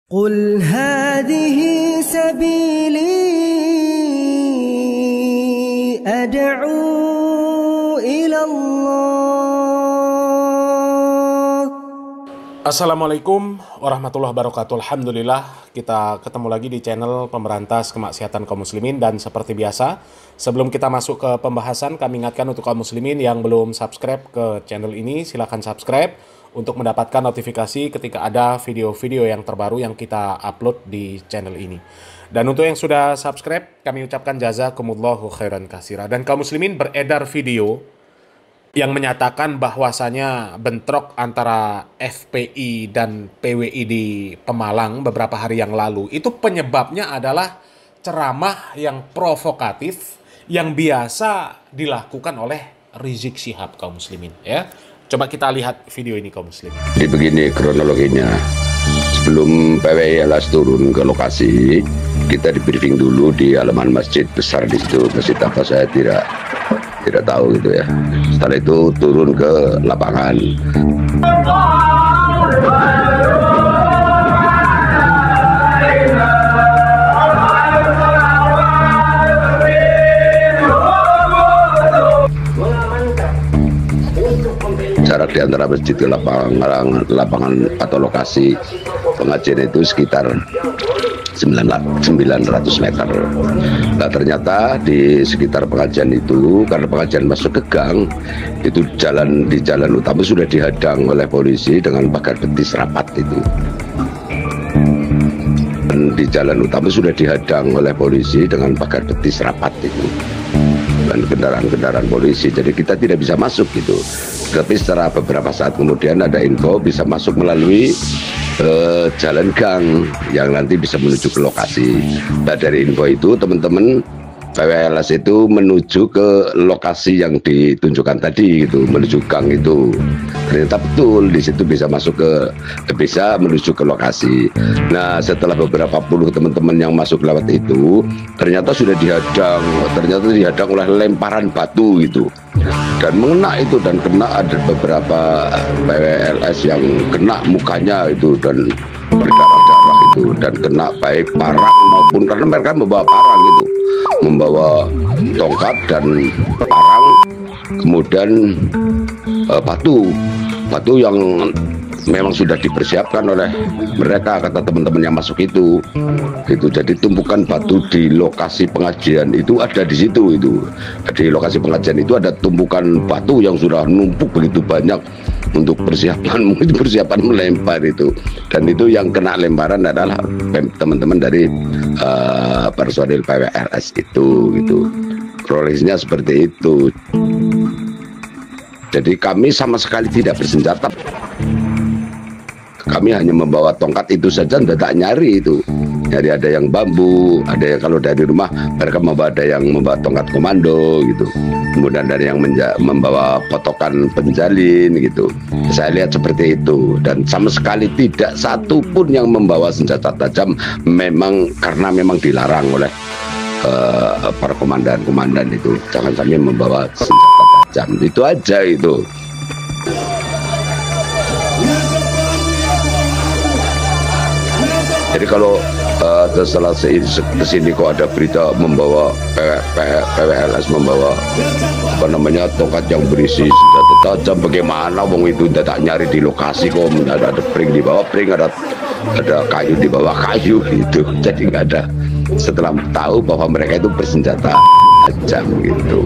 قل هذه سبيلي أدعو إلى الله. Assalamualaikum warahmatullahi wabarakatuh. Alhamdulillah kita ketemu lagi di channel Pemberantas Kemaksiatan Kaum Muslimin. Dan seperti biasa, sebelum kita masuk ke pembahasan, kami ingatkan untuk kaum muslimin yang belum subscribe ke channel ini, silahkan subscribe untuk mendapatkan notifikasi ketika ada video-video yang terbaru yang kita upload di channel ini. Dan untuk yang sudah subscribe, kami ucapkan jazakumullahu khairan katsira. Dan kaum muslimin, beredar video yang menyatakan bahwasanya bentrok antara FPI dan PWI di Pemalang beberapa hari yang lalu itu penyebabnya adalah ceramah yang provokatif yang biasa dilakukan oleh Rizik Syihab, kaum muslimin, ya. Coba kita lihat video ini, kaum muslimin. Jadi begini kronologinya. Sebelum PWLS turun ke lokasi, kita di briefing dulu di halaman masjid besar di situ. Masjid apa saya tidak tahu gitu ya. Setelah itu turun ke lapangan. Jarak di antara masjid ke lapangan atau lokasi pengajian itu sekitar 900 meter. Nah, ternyata di sekitar pengajian itu, karena pengajian masuk ke gang, itu di jalan utama sudah dihadang oleh polisi dengan pagar betis rapat itu. Dan di jalan utama sudah dihadang oleh polisi dengan pagar betis rapat itu. Dan kendaraan-kendaraan polisi, jadi kita tidak bisa masuk gitu. Tapi setelah beberapa saat kemudian ada info bisa masuk melalui jalan gang yang nanti bisa menuju ke lokasi. Nah, dari info itu teman-teman PWLS itu menuju ke lokasi yang ditunjukkan tadi gitu, menuju gang itu. Ternyata betul di situ bisa menuju ke lokasi. Nah, setelah beberapa puluh teman-teman yang masuk lewat itu, ternyata sudah dihadang oleh lemparan batu gitu. Dan mengena itu, dan kena ada beberapa PWLS yang kena mukanya itu dan berdarah-darah itu, dan kena baik parang maupun, karena mereka membawa parang gitu, membawa tongkat dan parang, kemudian batu yang memang sudah dipersiapkan oleh mereka, kata teman-teman yang masuk itu gitu. Jadi tumpukan batu di lokasi pengajian itu ada di situ itu. Di lokasi pengajian itu ada tumpukan batu yang sudah numpuk begitu banyak untuk persiapan melempar itu. Dan itu yang kena lemparan adalah teman-teman dari personil PWRS itu gitu. Kronologisnya seperti itu. Jadi kami sama sekali tidak bersenjata. Kami hanya membawa tongkat itu saja, tidak nyari itu. Jadi ada yang bambu, ada yang kalau dari rumah mereka ada yang membawa tongkat komando gitu. Kemudian ada yang membawa potokan penjalin gitu. Saya lihat seperti itu, dan sama sekali tidak satu pun yang membawa senjata tajam, karena memang dilarang oleh para komandan itu. Jangan sampai membawa senjata tajam. Itu aja itu. Jadi kalau setelah kesini kok ada berita membawa PWLS membawa tongkat yang berisi senjata tajam, bagaimana wong itu tidak nyari di lokasi kok, ada pring di bawah pring, ada kayu di bawah kayu gitu. Jadi nggak ada, setelah tahu bahwa mereka itu bersenjata tajam gitu.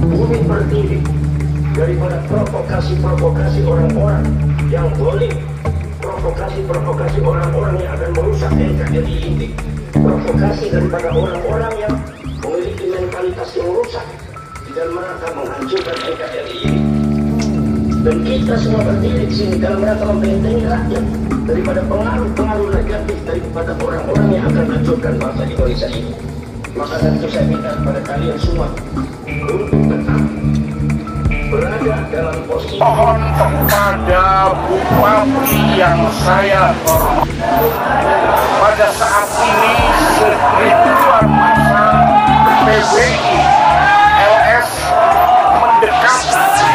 Bumi berdiri daripada provokasi orang-orang yang boleh, provokasi orang-orang yang akan merusak NKRI ini, provokasi daripada orang-orang yang memiliki mentalitas yang rusak dan mereka menghancurkan NKRI ini. Dan kita semua berdiri di sini dalam rangka membentengi rakyat daripada pengaruh negatif daripada orang-orang yang akan menghancurkan bangsa Indonesia ini. Maka dari itu saya minta kepada kalian semua untuk tetap berada dalam posisi. Mohon kepada Bupati yang saya hormati, pada saat ini ribuan massa PWI LS mendekati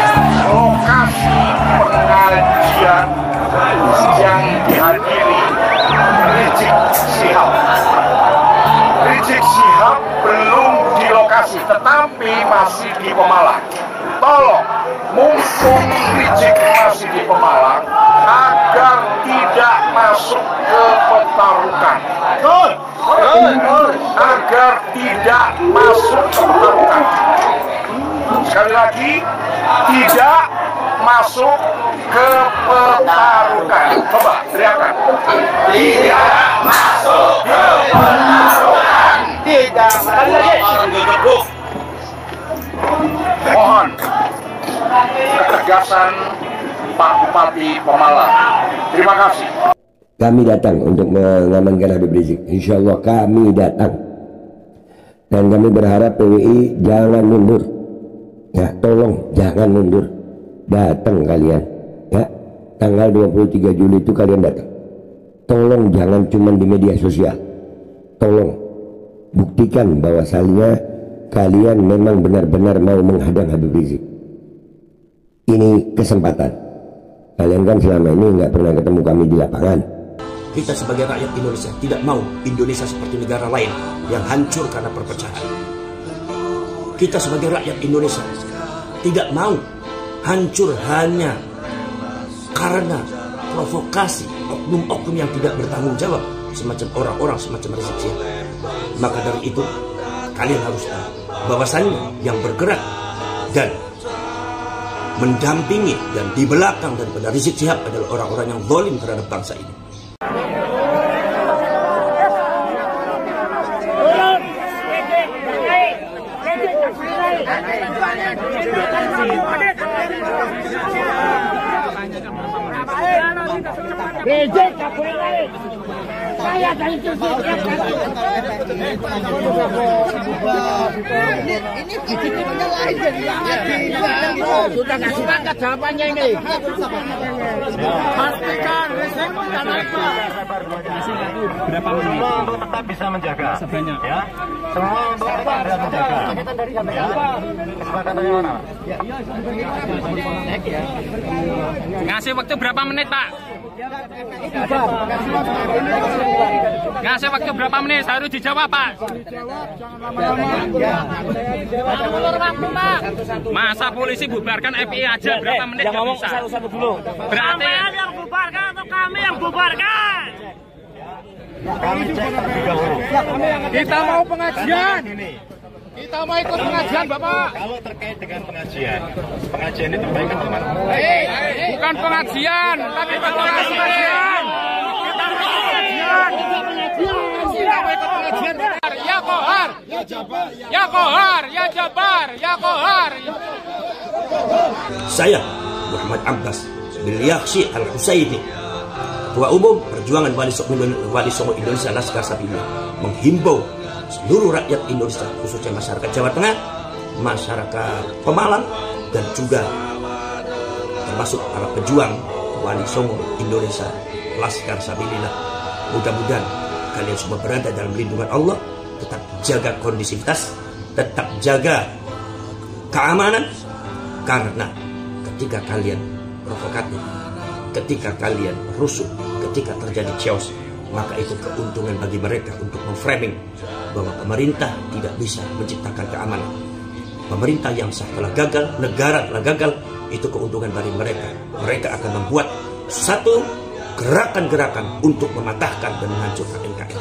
lokasi pengajian yang dihadiri kasih, tetapi masih di Pemalang. Tolong, mumpung Rizik masih di Pemalang, agar tidak masuk ke Petarukan. Agar tidak masuk ke Petarukan. Sekali lagi, tidak masuk ke Petarukan. Coba teriakan. Tidak masuk ke Petarukan. Tidak masuk. Mohon ketegasan Pak Bupati Pemalang. Terima kasih. Kami datang untuk mengamankan Habib Rizik. Insya Allah kami datang. Dan kami berharap PWI jangan mundur. Ya, tolong jangan mundur. Datang kalian. Ya, tanggal 23 Juli itu kalian datang. Tolong jangan cuma di media sosial. Tolong buktikan bahwasannya kalian memang benar-benar mau menghadang Habib Rizik. Ini kesempatan. Kalian kan selama ini nggak pernah ketemu kami di lapangan. Kita sebagai rakyat Indonesia tidak mau Indonesia seperti negara lain yang hancur karena perpecahan. Kita sebagai rakyat Indonesia tidak mau hancur hanya karena provokasi oknum-oknum yang tidak bertanggung jawab, semacam orang-orang semacam Rizik Syihab. Maka dari itu kalian harus tahu bahwasannya yang bergerak dan mendampingi dan di belakang daripada Rizik Syihab adalah orang-orang yang zalim terhadap bangsa ini. Sudah nggak sepakat jawabannya ini. Pastikan Rizik apa? Berapa menit? Untuk tetap bisa menjaga. Sebanyak. Ya. Semua untuk tetap bisa menjaga. Ya. Kesepakatannya mana? Ngasih waktu berapa menit, Pak? Ngasih waktu berapa menit? Harus dijawab, Pak. Masa polisi bubarkan FPI aja berapa menit? Yang ngomong satu-satu dulu. Berarti yang bubarkan atau kami yang bubarkan? Kami cek terlebih dahulu. Kita mau pengajian. Kita mau ikut pengajian, Bapak. Kalau terkait dengan pengajian itu baik atau mana? Bukan pengajian, tapi pengajian. Kita mau pengajian. Kita mau ikut pengajian. Ya Kohar, ya Jabar, ya Kohar, ya Jabar, ya Kohar. Saya Muhammad Abbas bin Yakhshi Al-Husaini, Ketua Umum Perjuangan Wali Songo Indonesia Laskar Sabilillah, menghimbau seluruh rakyat Indonesia, khususnya masyarakat Jawa Tengah, masyarakat Pemalang, dan juga termasuk para pejuang Wali Songo Indonesia Laskar Sabilillah. Mudah-mudahan kalian semua berada dalam lindungan Allah, tetap jaga kondisivitas, tetap jaga keamanan, karena ketika kalian provokatif, ketika kalian rusuh, ketika terjadi chaos, maka itu keuntungan bagi mereka untuk memframing bahwa pemerintah tidak bisa menciptakan keamanan. Pemerintah yang sah telah gagal, negara telah gagal, itu keuntungan bagi mereka. Mereka akan membuat satu gerakan-gerakan untuk mematahkan dan menghancurkan NKRI.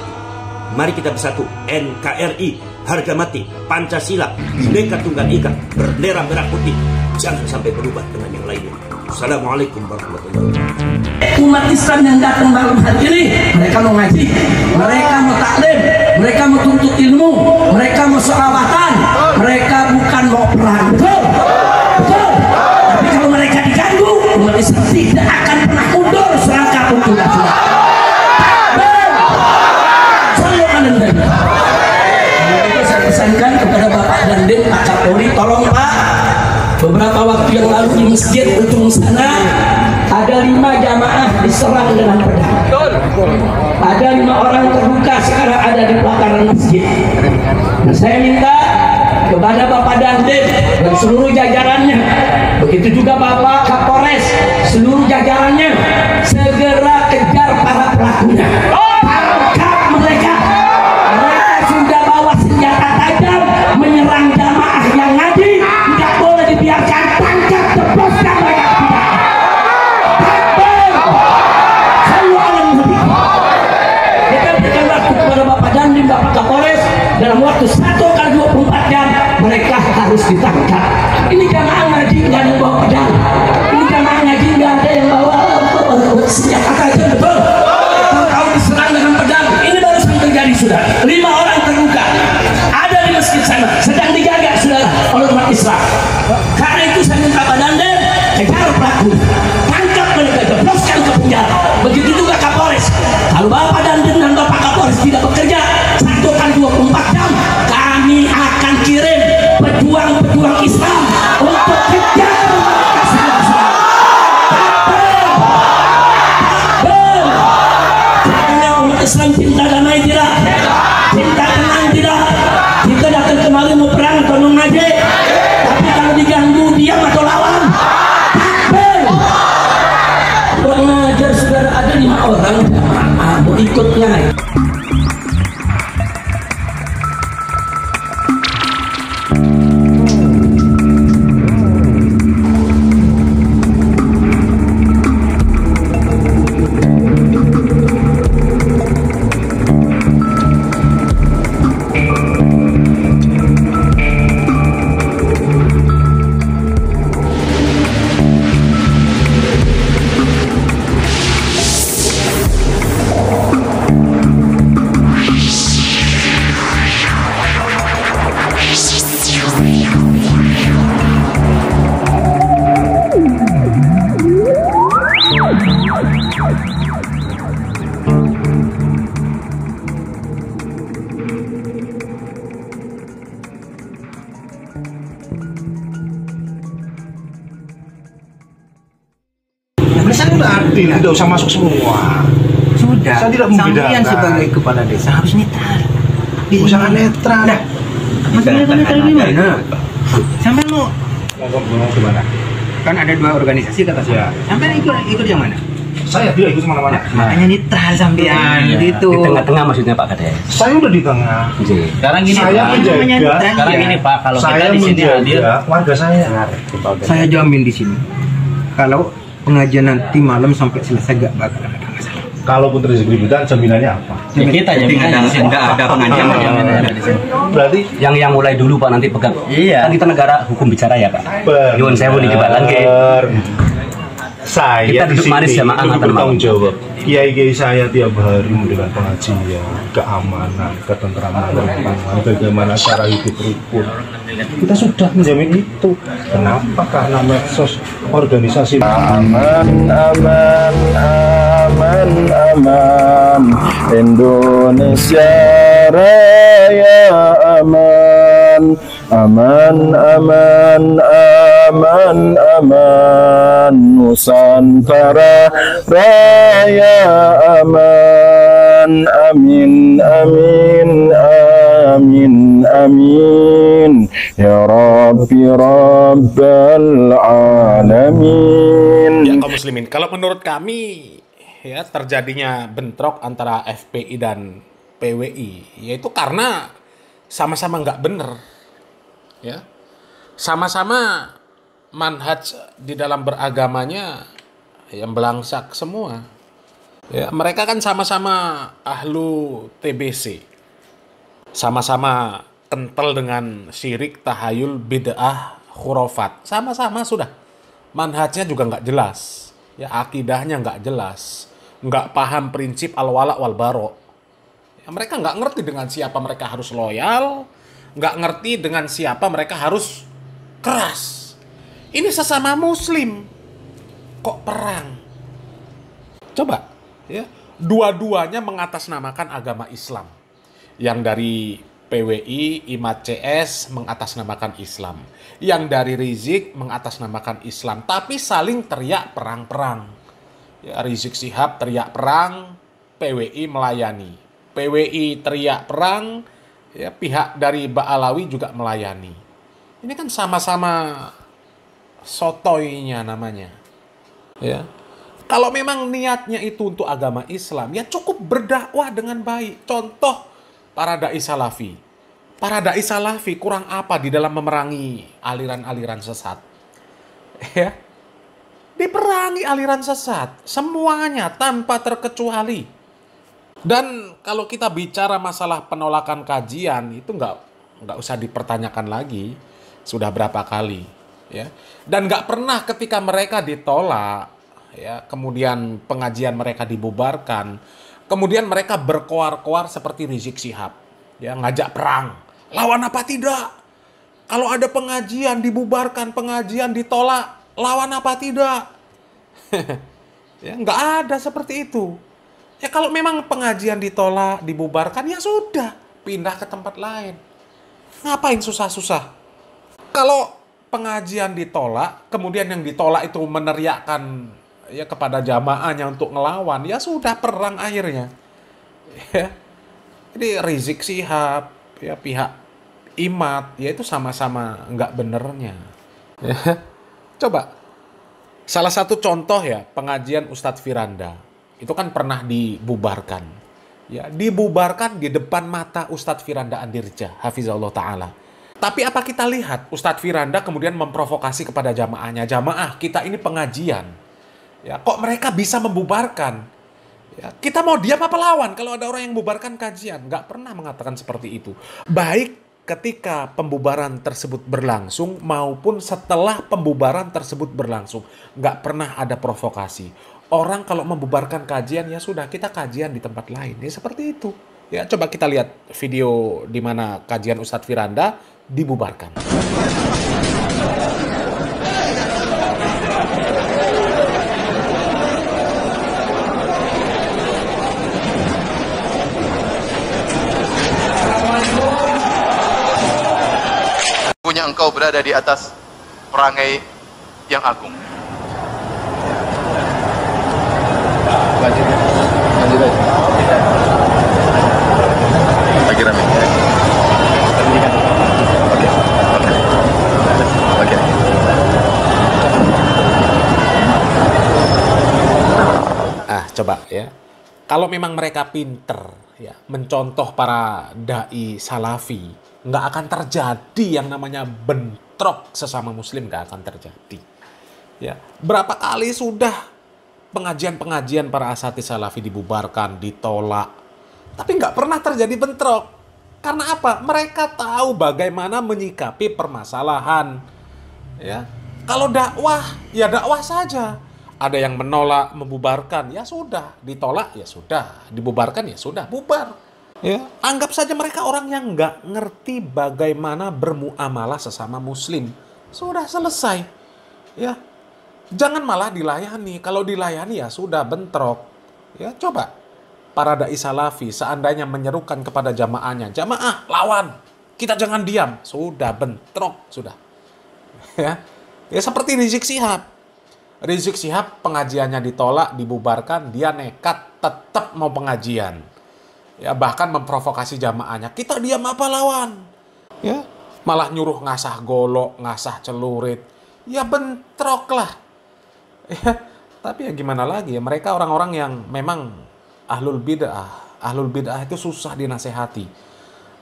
Mari kita bersatu, NKRI, harga mati, Pancasila, Bhinneka Tunggal Ika, bendera merah putih, jangan sampai berubah dengan yang lainnya. Assalamualaikum warahmatullahi wabarakatuh. Umat Islam yang datang malam hari ini, mereka mau ngaji, mereka mau taklim, mereka mau tuntut ilmu, mereka mau sholawatan, mereka bukan mau perang. Betul? Betul? Tapi kalau mereka diganggu, umat Islam tidak akan pernah mundur selangkah pun tidak sudah. Selalu kalian dengar. Itu saya pesankan kepada Bapak Dandim, Pak Kapolri, tolong Pak, beberapa waktu yang lalu di masjid ujung sana ada 5 jamaah diserang dengan pedang. Ada 5 orang terluka sekarang ada di pelataran masjid. Nah, saya minta kepada Bapak Dandim dan seluruh jajarannya, begitu juga Bapak Kapolres, seluruh jajarannya, segera kejar para pelakunya. Tangkap mereka. Mereka sudah bawa senjata tajam menyerang Kalau Bapak dan Bapak Kapolres tidak bekerja 1x24 jam, kami akan kirim pejuang-pejuang Islam untuk kejar umat Islam. Cinta damai tidak? Cinta tenang tidak? Kita datang kemari mau perang atau mau ngaji, tapi kalau diganggu diam atau lawan. Takbir. Kurang ajar saudara, ada 5 orang jamaah mau ikut naik. Saya udah adil, tidak usah masuk semua. Sudah. Saya tidak Sampean membedakan. sebagai kepala desa harus netral. Jangan netral. Nah, maksudnya netral gimana? Sampean mau gimana? kan ada 2 organisasi kata saya. Sampean ikut yang mana? Saya tidak ikut kemana-mana. Makanya netral sampean gitu. Di tengah-tengah maksudnya Pak Kades. Saya udah di tengah. Sekarang gini Saya Pak. menjaga. Sekarang gini Pak, kalau Saya kita di sini hadir, menjaga warga saya. Saya jamin di sini. Kalau pengajian nanti malam sampai selesai gak bakal ada masalah. Kalaupun terjadi keributan, jaminannya apa? ya kita jaminannya di sini. Enggak ada pengajian Jaminannya di sini. Berarti Yang mulai dulu Pak nanti pegang. Iya. Kan kita negara hukum bicara ya Pak. benar. Nyuwun sewu di Jebalan ke. Saya Kita di duduk sini manis jamaah untuk ngatan bertanggung malam. jawab. Kiai-kiai saya tiap hari memberikan pengajian, keamanan, ketentraman, bagaimana cara hidup rukun. Kita sudah menjamin itu. Kenapa? Karena medsos organisasi aman, aman, aman, aman. Indonesia Raya aman, aman, aman, aman, aman. Nusantara Raya aman, amin, amin, amin, amin. Ya Rabbi Rabbal Alamin. Ya kaum muslimin, kalau menurut kami ya terjadinya bentrok antara FPI dan PWI yaitu karena sama-sama nggak bener, ya, sama-sama manhaj di dalam beragamanya yang belangsak semua. Ya, mereka kan sama-sama ahlu TBC, sama-sama kental dengan syirik, tahayul, bid'ah, khurafat, sama-sama sudah. Manhajnya juga nggak jelas, ya, akidahnya nggak jelas, nggak paham prinsip al-wala wal bara. Ya, mereka nggak ngerti dengan siapa mereka harus loyal, nggak ngerti dengan siapa mereka harus keras. Ini sesama muslim, kok perang? Coba, ya, dua-duanya mengatasnamakan agama Islam. Yang dari PWI, IMAT CS mengatasnamakan Islam. Yang dari Rizik mengatasnamakan Islam. Tapi saling teriak perang-perang. Ya, Rizik Syihab teriak perang, PWI melayani. PWI teriak perang, ya, pihak dari Ba'alawi juga melayani. Ini kan sama-sama sotoynya namanya. Ya. Kalau memang niatnya itu untuk agama Islam, ya cukup berdakwah dengan baik. Contoh para dai salafi. Para dai salafi kurang apa di dalam memerangi aliran-aliran sesat? Ya. Diperangi aliran sesat semuanya tanpa terkecuali. Dan kalau kita bicara masalah penolakan kajian itu nggak usah dipertanyakan lagi, sudah berapa kali, ya. Dan nggak pernah ketika mereka ditolak, ya, kemudian pengajian mereka dibubarkan, kemudian mereka berkoar-koar seperti Rizik Syihab, ya, ngajak perang. Lawan apa tidak? Kalau ada pengajian dibubarkan, pengajian ditolak, lawan apa tidak? Ya, nggak ada seperti itu. Ya kalau memang pengajian ditolak, dibubarkan, ya sudah, pindah ke tempat lain. Ngapain susah-susah? Kalau pengajian ditolak, kemudian yang ditolak itu meneriakkan ya kepada jamaahnya untuk ngelawan, ya sudah, perang akhirnya. Ya. Jadi Rizik Syihab, ya pihak IMAT, ya itu sama-sama nggak benernya. Ya. Coba, salah satu contoh ya, pengajian Ustadz Firanda, itu kan pernah dibubarkan. Ya, dibubarkan di depan mata Ustadz Firanda Andirja, hafizahullah ta'ala. Tapi apa kita lihat, Ustadz Firanda kemudian memprovokasi kepada jamaahnya, jamaah kita ini pengajian. Ya, kok mereka bisa membubarkan? Ya, kita mau diam apa lawan kalau ada orang yang membubarkan kajian? Nggak pernah mengatakan seperti itu. Baik ketika pembubaran tersebut berlangsung maupun setelah pembubaran tersebut berlangsung. Nggak pernah ada provokasi. Orang kalau membubarkan kajian, ya sudah, kita kajian di tempat lain. Ya seperti itu. Ya, coba kita lihat video di mana kajian Ustadz Firanda dibubarkan. Punya engkau berada di atas perangai yang agung. Lanjut aja. Lagi rame. Oke. Coba ya. Kalau memang mereka pinter ya, mencontoh para dai salafi, nggak akan terjadi yang namanya bentrok sesama muslim, nggak akan terjadi. Ya, berapa kali sudah pengajian-pengajian para asatidz salafi dibubarkan, ditolak. Tapi nggak pernah terjadi bentrok. Karena apa? Mereka tahu bagaimana menyikapi permasalahan. Ya. Kalau dakwah, ya dakwah saja. Ada yang menolak, membubarkan, ya sudah. Ditolak, ya sudah. Dibubarkan, ya sudah. Bubar. Ya. Anggap saja mereka orang yang nggak ngerti bagaimana bermuamalah sesama muslim. Sudah selesai. Ya. Jangan malah dilayani. Kalau dilayani ya sudah bentrok. Ya, coba para dai salafi seandainya menyerukan kepada jamaahnya, jamaah lawan, kita jangan diam. Sudah bentrok, sudah. Ya. Ya seperti Rizik Syihab. Rizik Syihab pengajiannya ditolak, dibubarkan, dia nekat tetap mau pengajian. Ya, bahkan memprovokasi jamaahnya. Kita diam apa lawan? Ya, malah nyuruh ngasah golok, ngasah celurit. Ya bentrok lah. Ya, tapi ya gimana lagi ya, mereka orang-orang yang memang ahlul bid'ah. Ahlul bid'ah itu susah dinasehati.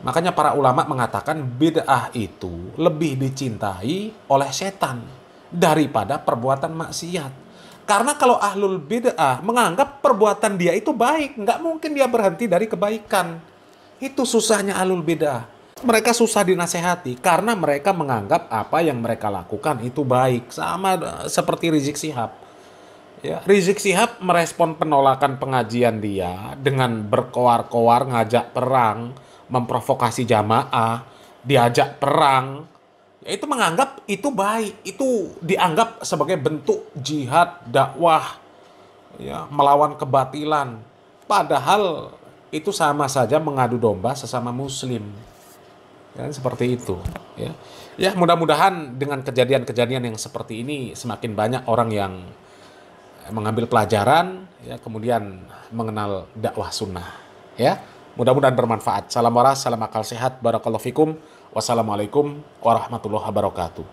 Makanya para ulama mengatakan bid'ah itu lebih dicintai oleh setan daripada perbuatan maksiat. Karena kalau ahlul bid'ah menganggap perbuatan dia itu baik, nggak mungkin dia berhenti dari kebaikan. Itu susahnya ahlul bid'ah. Mereka susah dinasehati karena mereka menganggap apa yang mereka lakukan itu baik. Sama seperti Rizik Syihab. Ya, Rizik Syihab merespon penolakan pengajian dia dengan berkoar-koar, ngajak perang, memprovokasi jamaah, diajak perang. Ya, itu menganggap itu baik. Itu dianggap sebagai bentuk jihad dakwah, ya, melawan kebatilan. Padahal itu sama saja mengadu domba sesama muslim. Ya, seperti itu. Ya, ya mudah-mudahan dengan kejadian-kejadian yang seperti ini semakin banyak orang yang mengambil pelajaran, ya, kemudian mengenal dakwah sunnah. Ya, mudah-mudahan bermanfaat. Salam waras, salam akal sehat, barakallahu fikum. Wassalamualaikum warahmatullahi wabarakatuh.